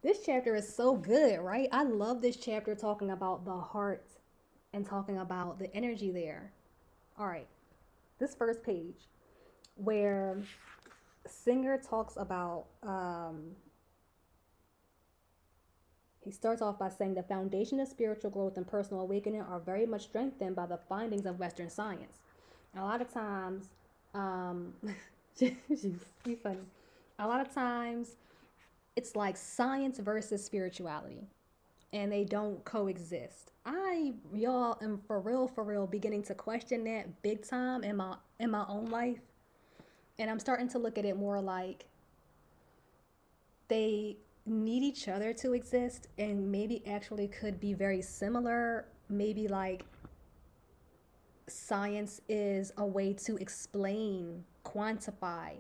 This chapter is so good, right? I love this chapter talking about the heart and talking about the energy there. All right, this first page where Singer talks about, he starts off by saying the foundation of spiritual growth and personal awakening are very much strengthened by the findings of Western science. A lot of times, um, she's funny. A lot of times, it's like science versus spirituality, and they don't coexist. Y'all, am for real, beginning to question that big time in my own life, and I'm starting to look at it more like they need each other to exist, and maybe actually could be very similar. Maybe like science is a way to explain, quantify,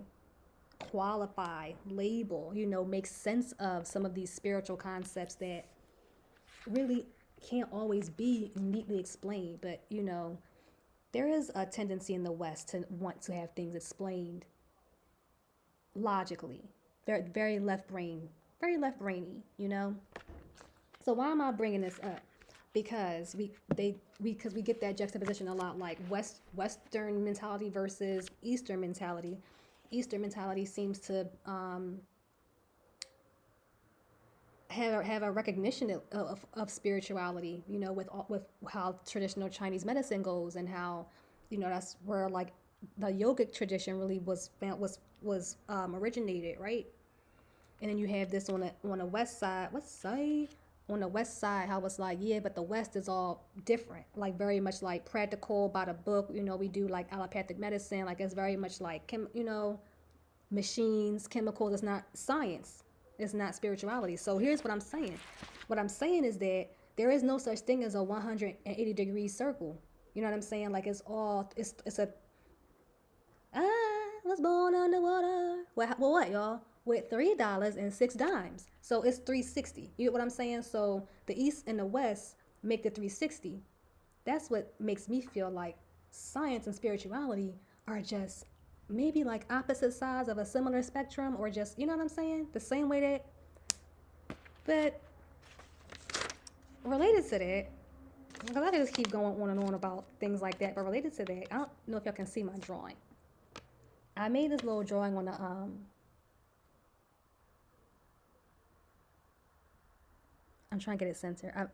qualify, label, make sense of some of these spiritual concepts that really can't always be neatly explained. But, there is a tendency in the West to want to have things explained logically, very, very left brainy, So why am I bringing this up? Because we get that juxtaposition a lot, like Western mentality versus Eastern mentality. Eastern mentality seems to have a recognition of spirituality, with how traditional Chinese medicine goes, and how, that's where like the yogic tradition really was originated, right? And then you have this on the west side. On the west side, how it's like, yeah, but the West is all different, like very much like practical by the book. We do like allopathic medicine, like it's very much like machines, chemicals. It's not science. It's not spirituality. So here's what I'm saying. What I'm saying is that there is no such thing as a 180-degree circle. You know what I'm saying? Like it's a I was born underwater. Well, what, y'all? With $3 and 6 dimes. So it's 360. You get what I'm saying? So the East and the West make the 360. That's what makes me feel like science and spirituality are just maybe like opposite sides of a similar spectrum, or just, you know what I'm saying? The same way that, but related to that, because I just keep going on and on about things like that, but related to that, I don't know if y'all can see my drawing. I made this little drawing on the I'm trying to get it centered.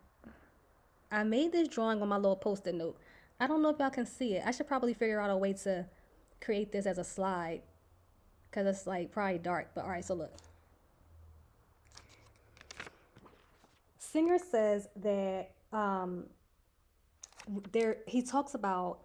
I made this drawing on my little post-it note. I don't know if y'all can see it. I should probably figure out a way to create this as a slide, because it's like probably dark. But all right, so look. Singer says that he talks about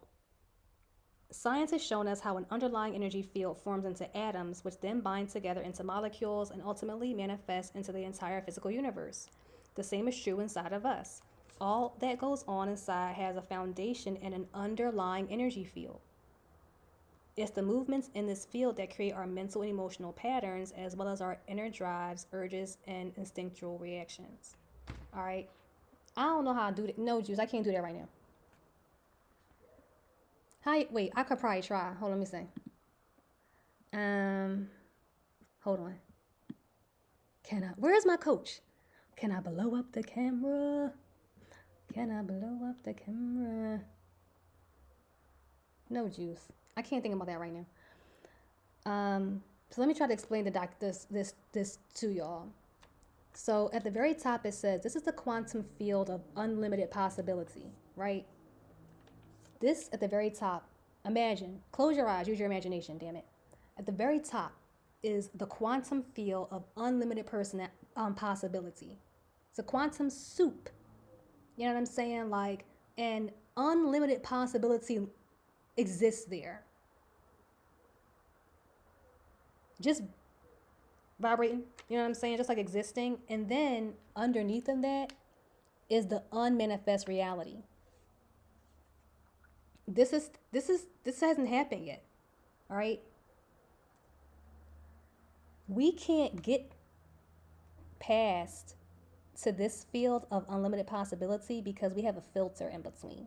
science has shown us how an underlying energy field forms into atoms, which then bind together into molecules and ultimately manifest into the entire physical universe. The same is true inside of us. All that goes on inside has a foundation in an underlying energy field. It's the movements in this field that create our mental and emotional patterns, as well as our inner drives, urges, and instinctual reactions. All right. I don't know how to do that. No, Juice, I can't do that right now. Hi, wait, I could probably try. Hold on, let me see. Um, hold on. Where's my coach? Can I blow up the camera? Can I blow up the camera? No, Juice. I can't think about that right now. So let me try to explain this to y'all. So at the very top it says this is the quantum field of unlimited possibility, right? This at the very top. Imagine, close your eyes, use your imagination, damn it. At the very top is the quantum field of unlimited possibility. It's a quantum soup. You know what I'm saying? Like, an unlimited possibility exists there. Just vibrating, you know what I'm saying? Just like existing. And then underneath of that is the unmanifest reality. This hasn't happened yet. All right? We can't get past to this field of unlimited possibility because we have a filter in between.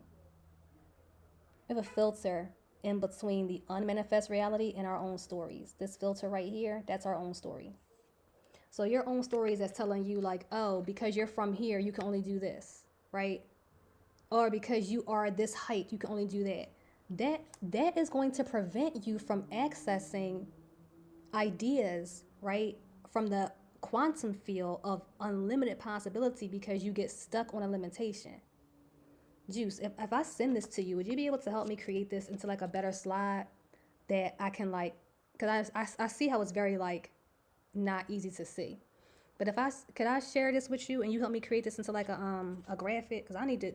We have a filter in between the unmanifest reality and our own stories. This filter right here, that's our own story. So your own stories that's telling you like, oh, because you're from here, you can only do this, right? Or because you are this height, you can only do that. That is going to prevent you from accessing ideas, right? From the quantum field of unlimited possibility because you get stuck on a limitation. Juice, if I send this to you, would you be able to help me create this into like a better slide that I can like, because I see how it's very like not easy to see. But if could I share this with you and you help me create this into like a graphic? Because I need to,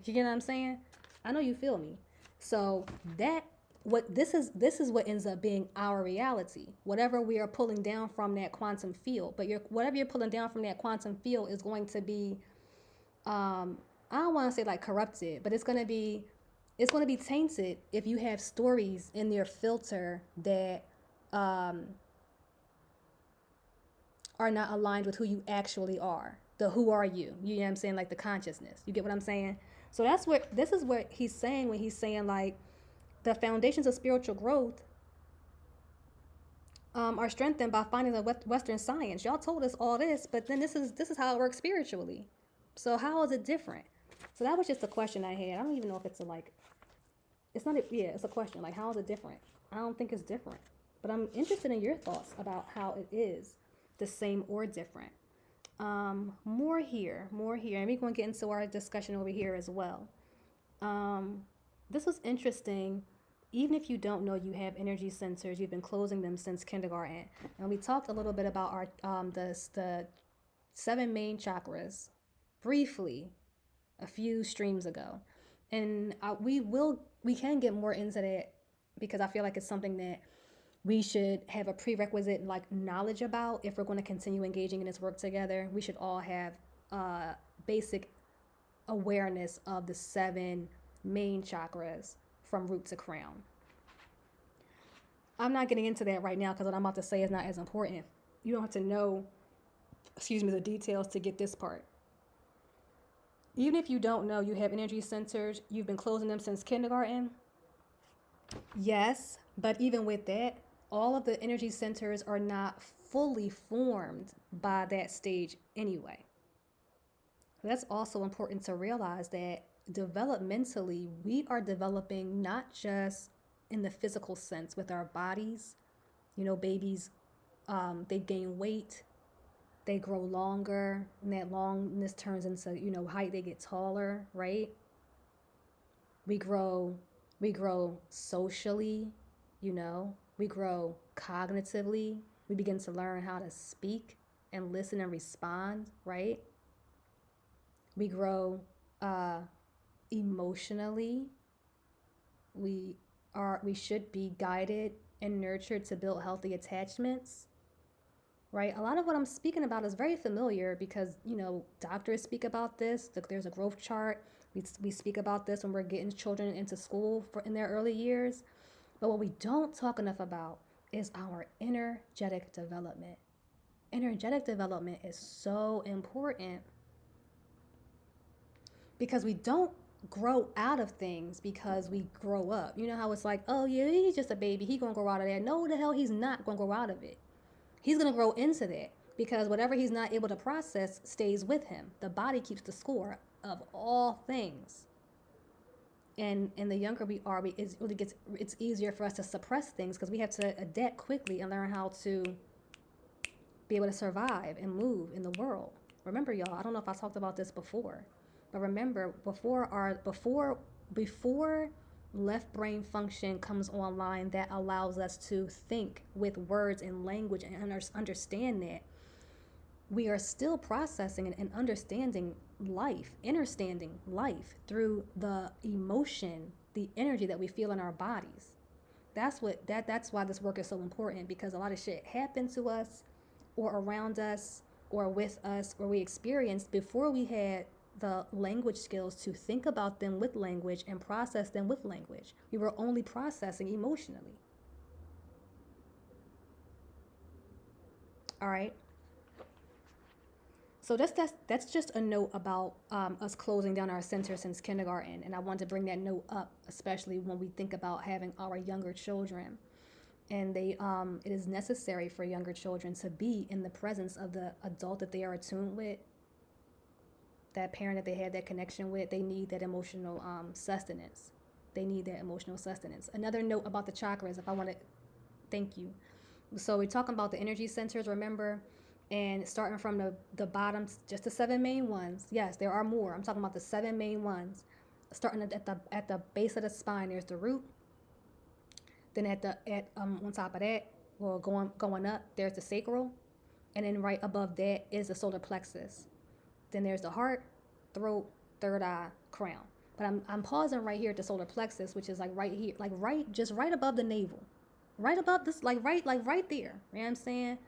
you know what I'm saying? I know you feel me. So that this is what ends up being our reality. Whatever we are pulling down from that quantum field, but whatever you're pulling down from that quantum field is going to be I don't want to say like corrupted, but it's gonna be tainted if you have stories in your filter that um, are not aligned with who you actually are. The who are you? You know what I'm saying? Like the consciousness. You get what I'm saying? So this is what he's saying when he's saying like the foundations of spiritual growth are strengthened by finding the Western science. Y'all told us all this, but then this is how it works spiritually. So how is it different? So that was just a question I had. I don't even know if it's a like. It's not. It's a question. Like how is it different? I don't think it's different, but I'm interested in your thoughts about how it is the same or different. More here, and we're going to get into our discussion over here as well. This was interesting. Even if you don't know you have energy sensors, you've been closing them since kindergarten. And we talked a little bit about our the 7 main chakras briefly a few streams ago. And we can get more into that because I feel like it's something that we should have a prerequisite like knowledge about if we're going to continue engaging in this work together. We should all have basic awareness of the 7 main chakras from root to crown. I'm not getting into that right now because what I'm about to say is not as important. You don't have to know, the details to get this part. Even if you don't know you have energy sensors, you've been closing them since kindergarten. Yes, but even with that, all of the energy centers are not fully formed by that stage anyway. That's also important to realize that developmentally, we are developing not just in the physical sense with our bodies. Babies, they gain weight, they grow longer, and that longness turns into, height, they get taller, right? We grow socially, we grow cognitively, we begin to learn how to speak and listen and respond, right? We grow emotionally. We should be guided and nurtured to build healthy attachments, right? A lot of what I'm speaking about is very familiar because, doctors speak about this. There's a growth chart. We speak about this when we're getting children into school in their early years. But what we don't talk enough about is our energetic development. Energetic development is so important because we don't grow out of things because we grow up. You know how it's like, oh yeah, he's just a baby, he's gonna grow out of that. No, the hell he's not gonna grow out of it. He's gonna grow into that because whatever he's not able to process stays with him. The body keeps the score of all things. And the younger we are, it's easier for us to suppress things because we have to adapt quickly and learn how to be able to survive and move in the world. Remember, y'all, I don't know if I talked about this before, but remember, before left brain function comes online that allows us to think with words and language and understand that, we are still processing and understanding life through the emotion, the energy that we feel in our bodies. That's why this work is so important, because a lot of shit happened to us or around us or with us or we experienced before we had the language skills to think about them with language and process them with language. We were only processing emotionally. All right. So that's just a note about us closing down our center since kindergarten. And I want to bring that note up, especially when we think about having our younger children. And it is necessary for younger children to be in the presence of the adult that they are attuned with, that parent that they had that connection with. They need that emotional sustenance. They need that emotional sustenance. Another note about the chakras, if I want to, thank you. So we're talking about the energy centers, remember, and starting from the bottom, just the 7 main ones. Yes, there are more. I'm talking about the 7 main ones. Starting at the base of the spine, there's the root. Then on top of that, or going up, there's the sacral, and then right above that is the solar plexus. Then there's the heart, throat, third eye, crown. But I'm pausing right here at the solar plexus, which is like right here, like just right above the navel, right above this, like right there. You know what I'm saying?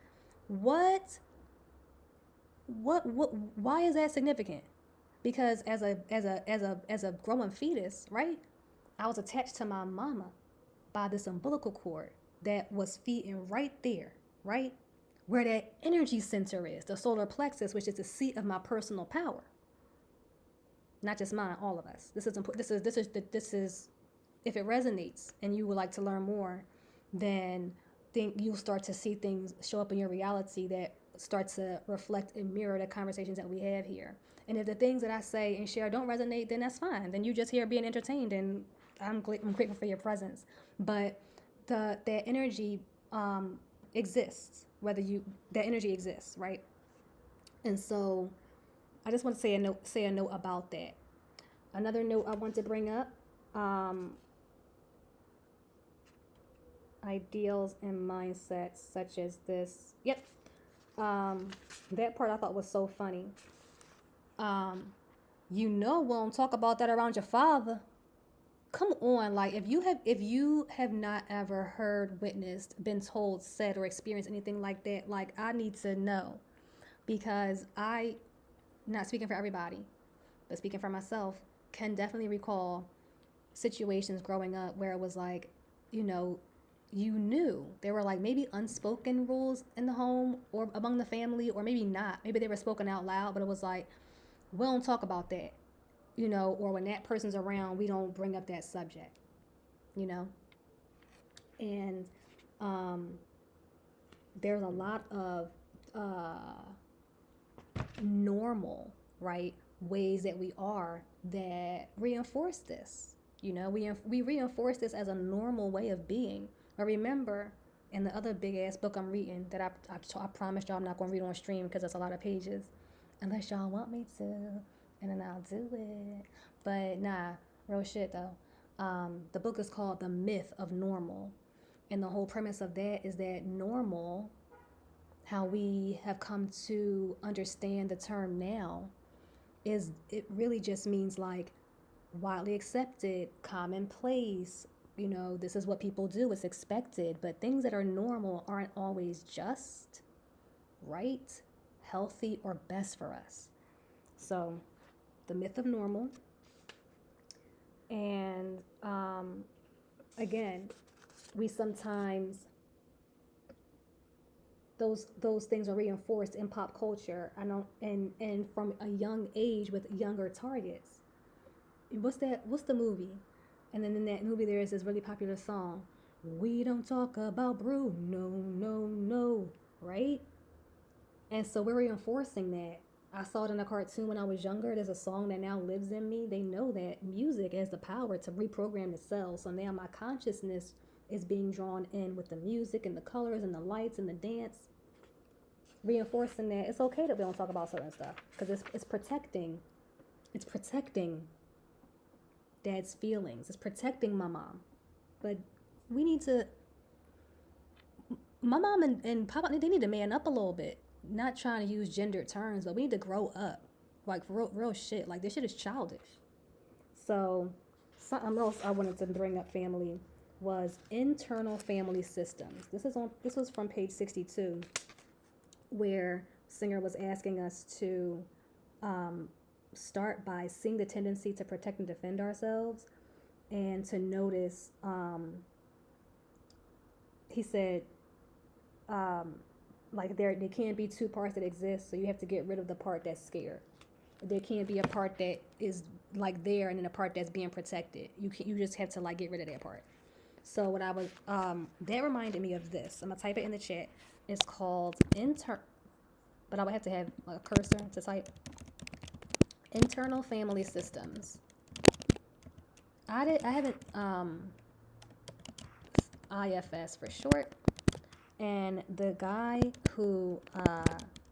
What? Why is that significant? Because as a growing fetus, right? I was attached to my mama by this umbilical cord that was feeding right there, right? Where that energy center is, the solar plexus, which is the seat of my personal power. Not just mine, all of us. This is important. This is if it resonates and you would like to learn more, then you'll start to see things show up in your reality that start to reflect and mirror the conversations that we have here. And if the things that I say and share don't resonate, then that's fine. Then you just here being entertained, and I'm grateful for your presence. But that energy exists, that energy exists, right? And so I just want to say a note about that. Another note I want to bring up, ideals and mindsets such as this. Yep. That part I thought was so funny. We don't talk about that around your father. Come on, like if you have not ever heard, witnessed, been told, said, or experienced anything like that, like I need to know, because I, not speaking for everybody, but speaking for myself, can definitely recall situations growing up where it was like, you knew there were like maybe unspoken rules in the home or among the family, or maybe not. Maybe they were spoken out loud, but it was like, we don't talk about that. Or when that person's around, we don't bring up that subject, and there's a lot of normal, right, ways that we are that reinforce this. We reinforce this as a normal way of being. But remember, in the other big ass book I'm reading that I promised y'all I'm not going to read on stream because that's a lot of pages, unless y'all want me to, and then I'll do it. But nah, real shit though. The book is called The Myth of Normal. And the whole premise of that is that normal, how we have come to understand the term now, is it really just means like widely accepted, commonplace. This is what people do, it's expected. But things that are normal aren't always just right, healthy, or best for us. So the myth of normal. And again, we sometimes, those things are reinforced in pop culture. I know, and from a young age with younger targets. What's the movie? And then in that movie there is this really popular song, "We don't talk about Bruno, no," right? And so we're reinforcing that. I saw it in a cartoon when I was younger. There's a song that now lives in me. They know that music has the power to reprogram the cells. So now my consciousness is being drawn in with the music and the colors and the lights and the dance, reinforcing that it's okay that we don't talk about certain stuff, because it's protecting Dad's feelings. It's protecting my mom. But we need to, my mom and Papa, they need to man up a little bit. Not trying to use gendered terms, but we need to grow up. Like real shit. Like this shit is childish. So something else I wanted to bring up, family, was internal family systems. This was from page 62, where Singer was asking us to start by seeing the tendency to protect and defend ourselves, and to notice, he said, like there can't be two parts that exist, so you have to get rid of the part that's scared. There can't be a part that is like there and then a part that's being protected. You just have to like get rid of that part. So what I was that reminded me of this. I'm gonna type it in the chat. It's called but I would have to have a cursor to type internal family systems. I haven't IFS for short, and the guy who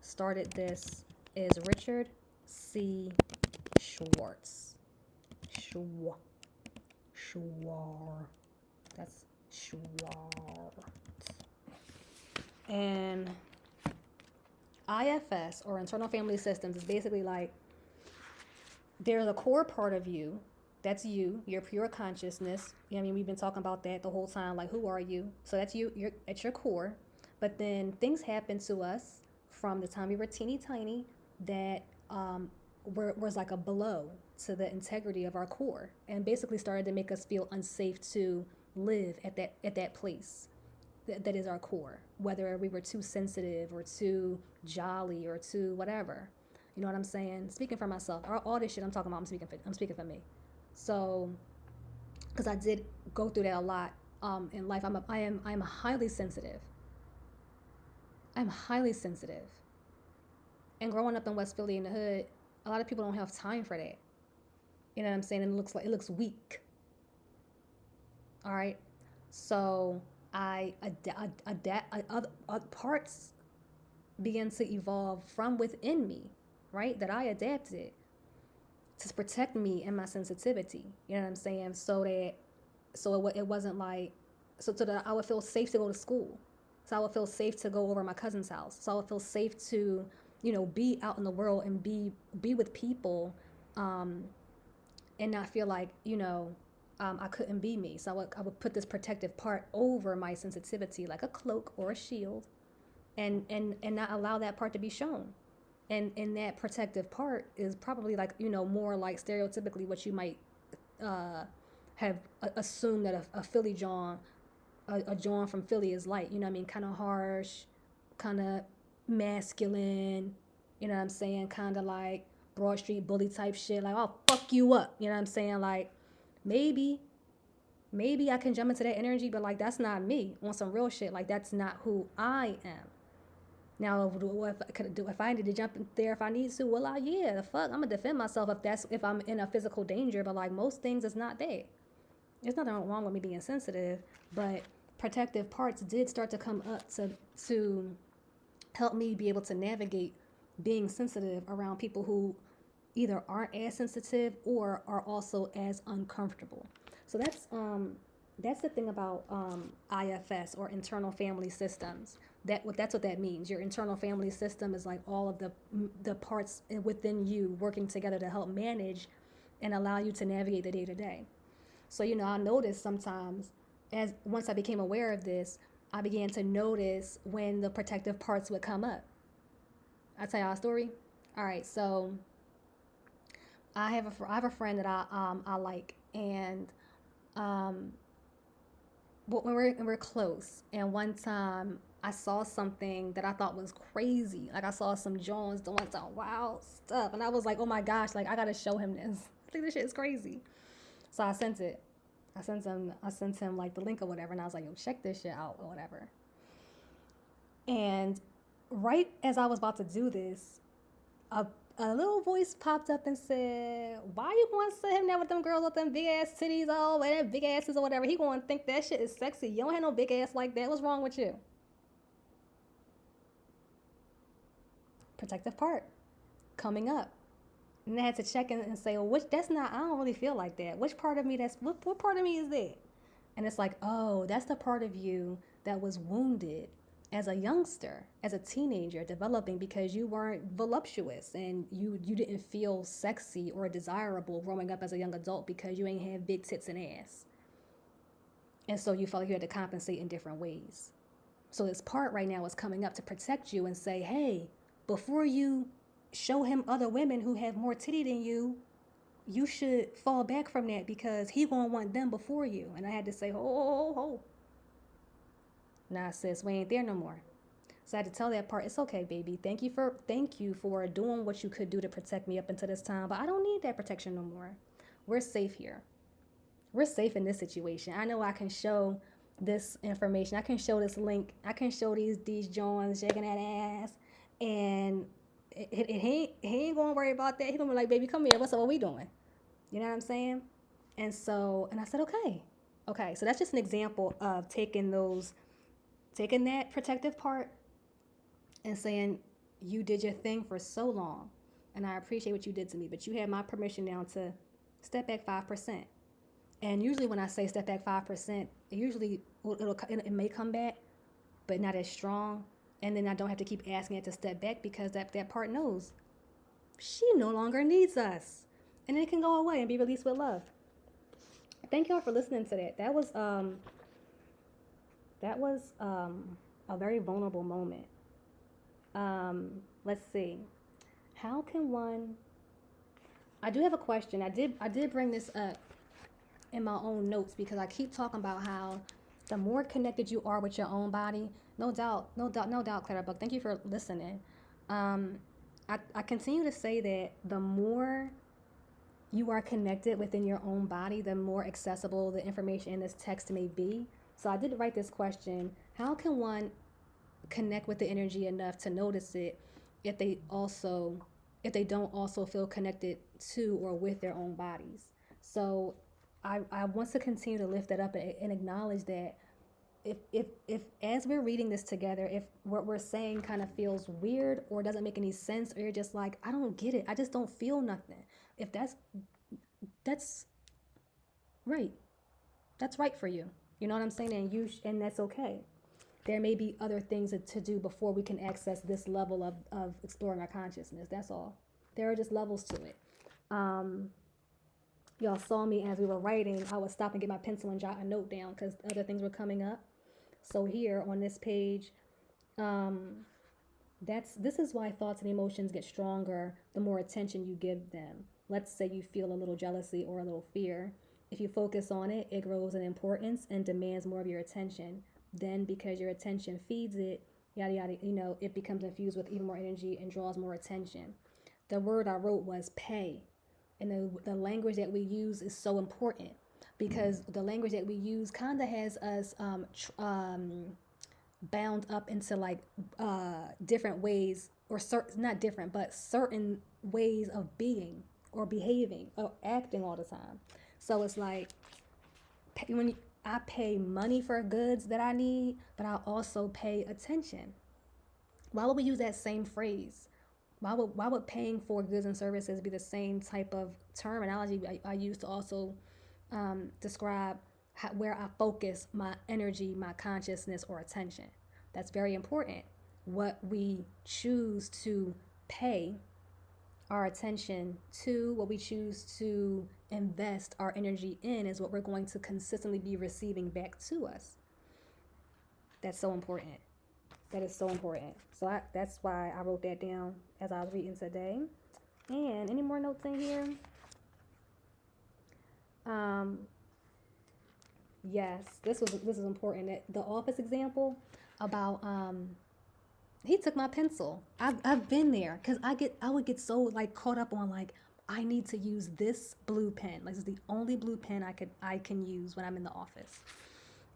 started this is Richard C. Schwartz. Schwartz. That's Schwartz. And IFS, or internal family systems, is basically like there's a core part of you. That's you, your pure consciousness. You know what I mean? We've been talking about that the whole time. Like, who are you? So that's you. You're at your core. But then things happen to us from the time we were teeny tiny that was like a blow to the integrity of our core, and basically started to make us feel unsafe to live at that place that is our core. Whether we were too sensitive or too jolly or too whatever. You know what I'm saying? Speaking for myself, all this shit I'm talking about, I'm speaking for me. So, because I did go through that a lot in life. I'm highly sensitive. I'm highly sensitive. And growing up in West Philly in the hood, a lot of people don't have time for that. You know what I'm saying? And it looks weak. All right. So other parts began to evolve from within me, right? That I adapted to protect me and my sensitivity. You know what I'm saying? So it wasn't like, so that I would feel safe to go to school. So I would feel safe to go over my cousin's house. So I would feel safe to, be out in the world and be with people, and not feel like, I couldn't be me. So I would put this protective part over my sensitivity, like a cloak or a shield, and not allow that part to be shown. And that protective part is probably like, more like stereotypically what you might have assumed that a Philly John, a John from Philly is like, you know what I mean? Kind of harsh, kind of masculine, you know what I'm saying? Kind of like Broad Street bully type shit. Like, I'll fuck you up. You know what I'm saying? Like, maybe I can jump into that energy, but like, that's not me on some real shit. Like, that's not who I am. Now, if I need to jump in there if I need to, well, yeah, the fuck, I'm gonna defend myself if I'm in a physical danger. But like most things, it's not that. There's nothing wrong with me being sensitive, but protective parts did start to come up to help me be able to navigate being sensitive around people who either aren't as sensitive or are also as uncomfortable. So that's the thing about IFS, or internal family systems. That's what that means. Your internal family system is like all of the parts within you working together to help manage and allow you to navigate the day to day. So I noticed sometimes, as once I became aware of this, I began to notice when the protective parts would come up. I'll tell y'all a story. All right, so I have a friend that I like, and when we're close, and one time I saw something that I thought was crazy. Like, I saw some Jones doing some wild stuff, and I was like, oh my gosh, like, I gotta show him this. I think this shit is crazy. So I sent it. I sent him like the link or whatever, and I was like, yo, check this shit out or whatever. And right as I was about to do this, a little voice popped up and said, why you going to sit him there with them girls with them big ass titties all and big asses or whatever? He going to think that shit is sexy. You don't have no big ass like that. What's wrong with you? Protective part coming up. And I had to check in and say, well, I don't really feel like that. Which part of me what part of me is that? And it's like, oh, that's the part of you that was wounded as a youngster, as a teenager, developing because you weren't voluptuous and you didn't feel sexy or desirable growing up as a young adult because you ain't have big tits and ass. And so you felt like you had to compensate in different ways. So this part right now is coming up to protect you and say, hey, before you show him other women who have more titty than you, you should fall back from that because he gonna want them before you. And I had to say, ho. Nah, sis, we ain't there no more. So I had to tell that part, it's okay, baby. Thank you for doing what you could do to protect me up until this time, but I don't need that protection no more. We're safe here. we're safe in this situation. I know I can show this information. I can show this link. I can show these Johns shaking that ass, and he ain't gonna worry about that. He gonna be like, baby, come here. What's up? What we doing? You know what I'm saying? And I said, okay, okay. So that's just an example of taking that protective part and saying, you did your thing for so long, and I appreciate what you did to me, but you had my permission now to step back 5%. And usually when I say step back 5%, it may come back, but not as strong. And then I don't have to keep asking it to step back because that part knows she no longer needs us. And it can go away and be released with love. Thank y'all for listening to that. That was a very vulnerable moment. Let's see. How can one? I do have a question. I did bring this up in my own notes because I keep talking about how the more connected you are with your own body, no doubt, Clarabug. Thank you for listening. I continue to say that the more you are connected within your own body, the more accessible the information in this text may be. So I did write this question: how can one connect with the energy enough to notice it if they don't also feel connected to or with their own bodies? So I want to continue to lift that up and acknowledge that if as we're reading this together, if what we're saying kind of feels weird or doesn't make any sense, or you're just like, I don't get it, I just don't feel nothing. If that's right, that's right for you. You know what I'm saying? And that's okay. There may be other things to do before we can access this level of exploring our consciousness. That's all. There are just levels to it. Y'all saw me as we were writing. I would stop and get my pencil and jot a note down because other things were coming up. So here on this page, this is why thoughts and emotions get stronger the more attention you give them. Let's say you feel a little jealousy or a little fear. If you focus on it, it grows in importance and demands more of your attention. Then, because your attention feeds it, yada yada, it becomes infused with even more energy and draws more attention. The word I wrote was pay. And the language that we use is so important because the language that we use kind of has us bound up into like different ways, or not different, but certain ways of being or behaving or acting all the time. So it's like when I pay money for goods that I need, but I also pay attention. Why would we use that same phrase? Why would paying for goods and services be the same type of terminology I use to also describe where I focus my energy, my consciousness, or attention? That's very important. What we choose to pay our attention to, what we choose to invest our energy in, is what we're going to consistently be receiving back to us. That's so important. That is so important. So that's why I wrote that down as I was reading today. And any more notes in here? Yes, this is important. The office example about he took my pencil. I've been there because I would get so like caught up on like, I need to use this blue pen. Like, this is the only blue pen I can use when I'm in the office.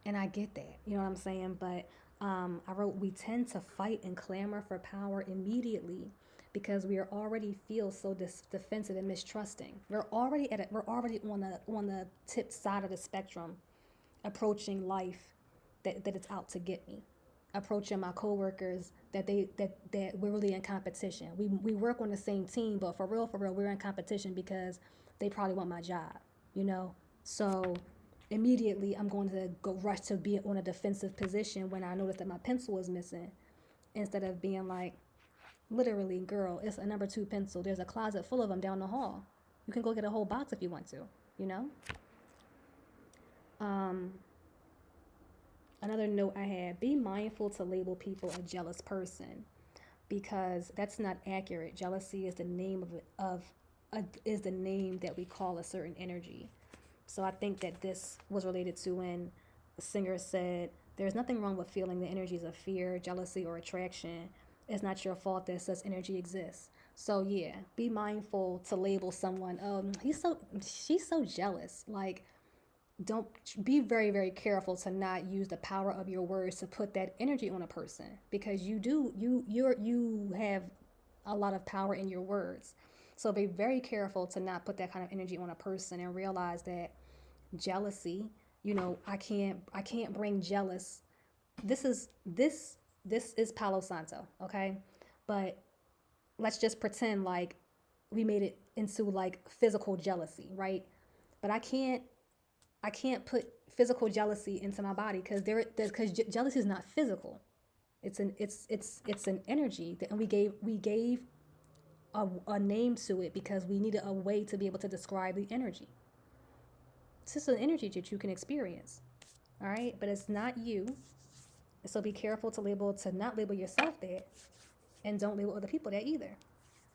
And I get that, you know what I'm saying? But I wrote, we tend to fight and clamor for power immediately because we are already feel so defensive and mistrusting. We're already on the tip side of the spectrum, approaching life that it's out to get me, approaching my coworkers that we're really in competition. We work on the same team, but for real, we're in competition because they probably want my job, So immediately I'm going to go rush to be on a defensive position when I notice that my pencil is missing, instead of being like, literally, girl, it's a number 2 pencil. There's a closet full of them down the hall. You can go get a whole box if you want to, Another note I had: be mindful to label people a jealous person, because that's not accurate. Jealousy is the name is the name that we call a certain energy. So I think that this was related to when the singer said, there's nothing wrong with feeling the energies of fear, jealousy, or attraction. It's not your fault that such energy exists. So yeah, be mindful to label someone, she's so jealous. Like, don't be very, very careful to not use the power of your words to put that energy on a person, because you have a lot of power in your words. So be very careful to not put that kind of energy on a person, and realize that jealousy, I can't bring jealous. This is Palo Santo, okay? But let's just pretend like we made it into like physical jealousy, right? But I can't put physical jealousy into my body, because because jealousy is not physical. It's an energy that, and we gave a name to it because we needed a way to be able to describe the energy. It's just an energy that you can experience. All right, but it's not you. So be careful to not label yourself that, and don't label other people that either.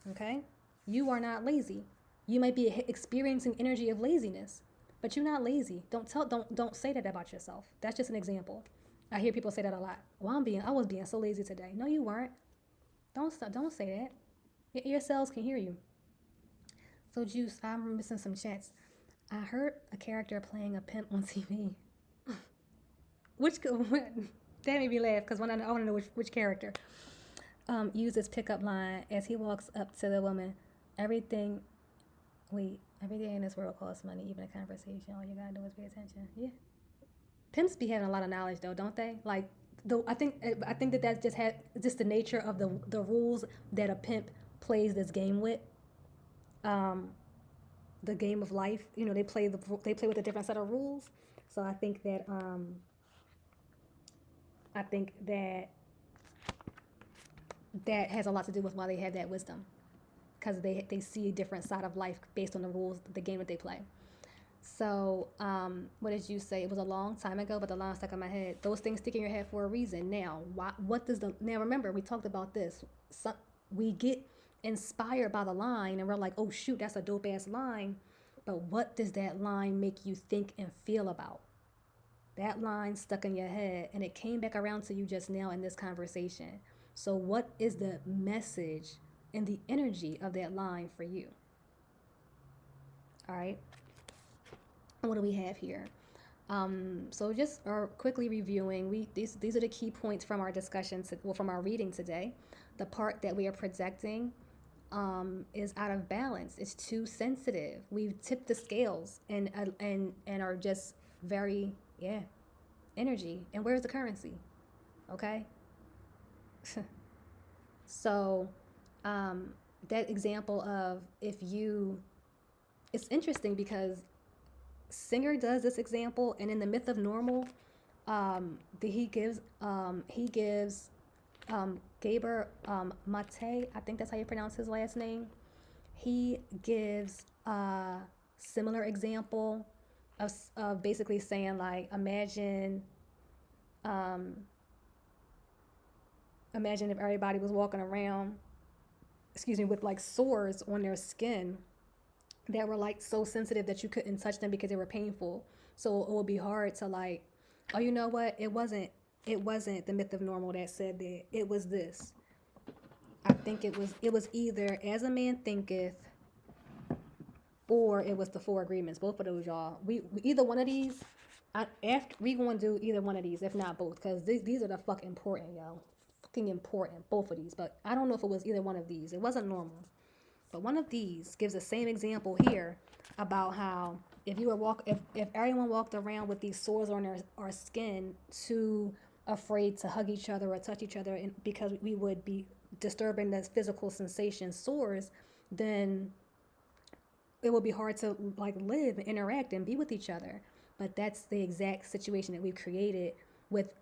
Okay, you are not lazy. You might be experiencing energy of laziness, but you're not lazy. Don't say that about yourself. That's just an example. I hear people say that a lot. Well, I was being so lazy today. No, you weren't. Don't say that. Your cells can hear you. So Juice, I'm missing some chats. I heard a character playing a pimp on TV. Which that made me laugh, because I want to know which character. Use this pickup line as he walks up to the woman. Everything, everything in this world costs money, even a conversation. All you gotta do is pay attention. Yeah. Pimps be having a lot of knowledge though, don't they? Like, though I think that that's just the nature of the rules that a pimp plays this game with. Um, the game of life. They play with a different set of rules. So I think that that has a lot to do with why they have that wisdom, because they see a different side of life based on the rules, the game that they play. So, what did you say? It was a long time ago, but the line stuck in my head. Those things stick in your head for a reason. Now, now remember, we talked about this. We get inspired by the line, and we're like, oh shoot, that's a dope ass line. But what does that line make you think and feel about? That line stuck in your head, and it came back around to you just now in this conversation. So, what is the message and the energy of that line for you? All right. What do we have here? So just quickly reviewing, these are the key points from our discussion, from our reading today. The part that we are projecting is out of balance. It's too sensitive. We've tipped the scales, and are just very energy. And where's the currency? Okay. So that example of it's interesting because Singer does this example, and in the Myth of Normal, he gives Gaber Mate, I think that's how you pronounce his last name. He gives a similar example of basically saying, like, um, imagine if everybody was walking around, with like sores on their skin that were like so sensitive that you couldn't touch them because they were painful. So it would be hard to, like, oh, you know what? It wasn't the Myth of Normal that said that. It was this. I think it was either As a Man Thinketh, or it was the Four Agreements. Both of those, y'all. We either one of these. After we gonna do either one of these, if not both, because these are the fuck important, y'all. Fucking important, both of these. But I don't know if it was either one of these. It wasn't normal. But one of these gives the same example here about how if everyone walked around with these sores on our skin, too afraid to hug each other or touch each other, and because we would be disturbing the physical sensation sores, then it would be hard to, like, live and interact and be with each other. But that's the exact situation that we've created with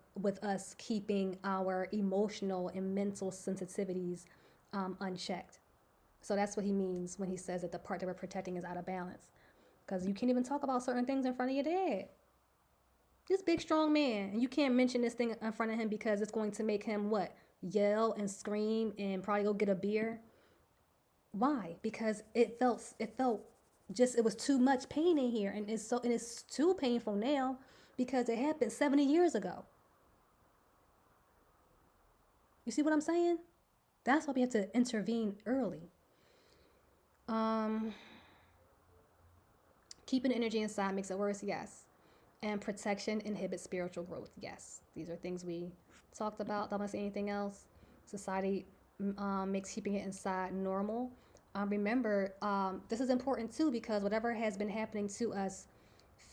us keeping our emotional and mental sensitivities unchecked. So that's what he means when he says that the part that we're protecting is out of balance. Because you can't even talk about certain things in front of your dad. This big, strong man. And you can't mention this thing in front of him because it's going to make him what? Yell and scream and probably go get a beer. Why? Because it was too much pain in here. And it's too painful now because it happened 70 years ago. You see what I'm saying? That's why we have to intervene early. Keeping the energy inside makes it worse, yes. And protection inhibits spiritual growth. Yes, these are things we talked about. Don't want to say anything else. Society makes keeping it inside normal. Remember, this is important too because whatever has been happening to us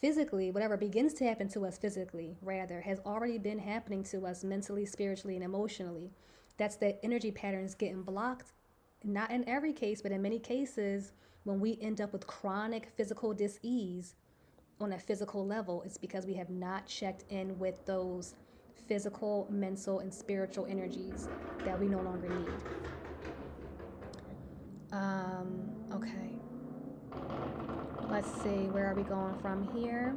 physically, whatever begins to happen to us physically, rather, has already been happening to us mentally, spiritually, and emotionally. That's the energy patterns getting blocked. Not in every case, but in many cases, when we end up with chronic physical dis-ease on a physical level, it's because we have not checked in with those physical, mental, and spiritual energies that we no longer need. Okay. Let's see, where are we going from here?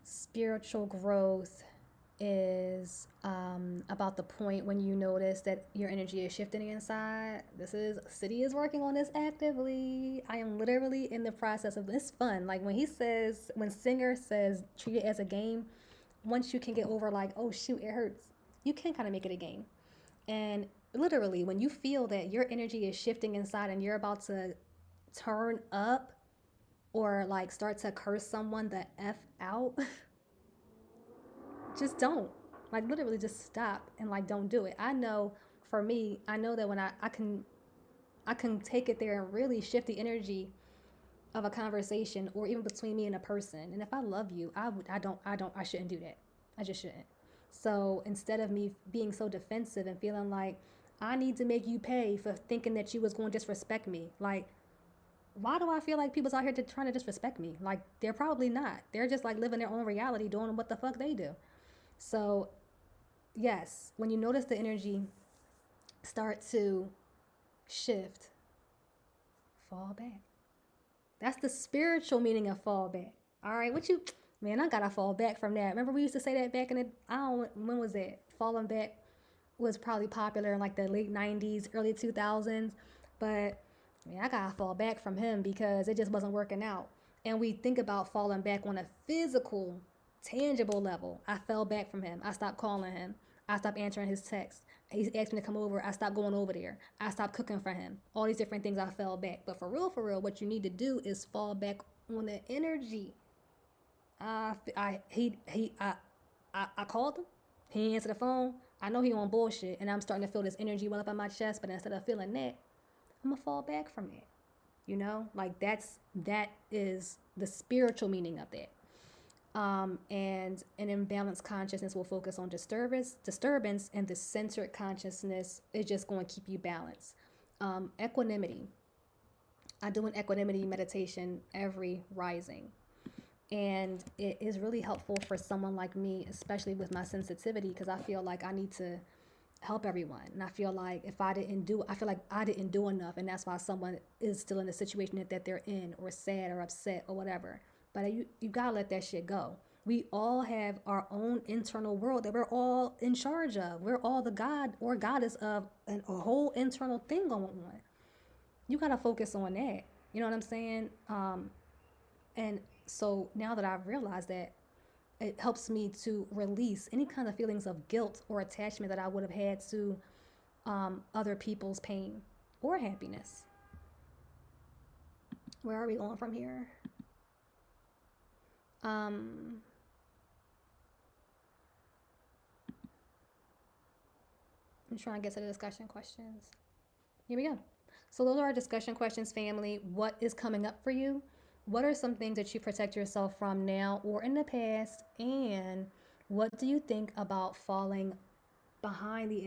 Spiritual growth is about the point when you notice that your energy is shifting inside. This is City is working on this actively. I am literally in the process of this fun. Like when Singer says treat it as a game, once you can get over like, oh shoot, it hurts, you can kind of make it a game. And literally, when you feel that your energy is shifting inside and you're about to turn up or like start to curse someone the F out, just don't. Like literally just stop and like don't do it. I know for me, I know that when I can take it there and really shift the energy of a conversation or even between me and a person. And if I love you, I shouldn't do that. I just shouldn't. So instead of me being so defensive and feeling like I need to make you pay for thinking that you was going to disrespect me, like why do I feel like people's out here trying to disrespect me? Like they're probably not. They're just like living their own reality, doing what the fuck they do. So yes, when you notice the energy start to shift, fall back. That's the spiritual meaning of fall back. All right, what you, man, I gotta fall back from that. Remember we used to say that back in the, I don't, when was that? Falling back was probably popular in like the late 90s, early 2000s. But man, I gotta fall back from him because it just wasn't working out. And we think about falling back on a physical, tangible level. I fell back from him. I stopped calling him. I stopped answering his texts. He asked me to come over. I stopped going over there. I stopped cooking for him. All these different things I fell back. But for real, what you need to do is fall back on the energy. I called him. He didn't answer the phone. I know he on bullshit, and I'm starting to feel this energy well up in my chest. But instead of feeling that, I'm gonna fall back from that. You know, like that is the spiritual meaning of that. And an imbalanced consciousness will focus on disturbance, and the centered consciousness is just going to keep you balanced. Equanimity. I do an equanimity meditation every rising. And it is really helpful for someone like me, especially with my sensitivity, because I feel like I need to help everyone. And I feel like I feel like I didn't do enough. And that's why someone is still in the situation that they're in, or sad or upset or whatever. But you gotta let that shit go. We all have our own internal world that we're all in charge of. We're all the god or goddess of a whole internal thing going on. You gotta focus on that. You know what I'm saying? And so now that I've realized that, it helps me to release any kind of feelings of guilt or attachment that I would have had to other people's pain or happiness. Where are we going from here? I'm trying to get to the discussion questions. Here we go. So those are our discussion questions, family. What is coming up for you? What are some things that you protect yourself from now or in the past? And what do you think about falling behind the